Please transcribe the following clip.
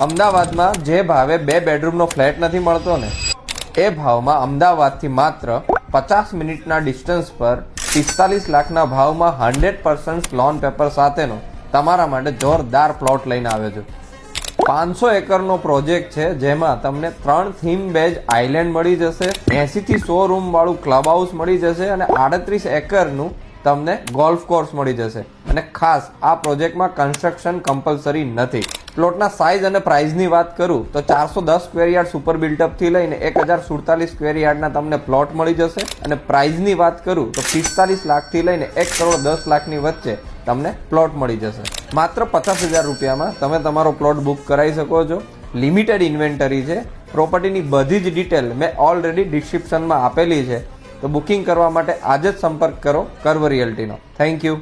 અમદાવાદમાં જે ભાવે 2 બેડરૂમનો ફ્લેટ નથી મળતો ને, એ ભાવમાં અમદાવાદથી માત્ર 50 મિનિટના ડિસ્ટન્સ પર 45 લાખના ભાવમાં 100% લોન પેપર સાથેનો તમારા માટે જોરદાર પ્લોટ લઈને આવ્યો છું. 500 એકરનો પ્રોજેક્ટ છે, જેમાં તમને 3 થીમ બેઝ આઇલેન્ડ મળી જશે, 80 થી 100 રૂમ વાળું ક્લબ હાઉસ મળી જશે અને 38 એકરનું તમને ગોલ્ફ કોર્સ મળી જશે. અને ખાસ આ પ્રોજેક્ટમાં કન્સ્ટ્રક્શન કમ્પલસરી નથી. પ્લોટના સાઇઝ અને પ્રાઇસની વાત કરું તો 410 સ્ક્વેર યાર્ડ સુપર બિલ્ટઅપ થી લઈને 1047 સ્ક્વેર યાર્ડના તમને પ્લોટ મળી જશે. અને પ્રાઇસની વાત કરું તો 45 લાખથી લઈને 1,10 લાખની વચ્ચે તમને પ્લોટ મળી જશે. માત્ર 50,000 રૂપિયામાં તમે તમારો પ્લોટ બુક કરાવી શકો છો. લિમિટેડ ઇન્વેન્ટરી છે. પ્રોપર્ટીની બધી જ ડિટેલ મેં ઓલરેડી ડિસ્ક્રિપ્શનમાં આપેલી છે. તો બુકિંગ કરવા માટે આજે જ સંપર્ક કરો કર્વ રિયલ્ટીનો. Thank you.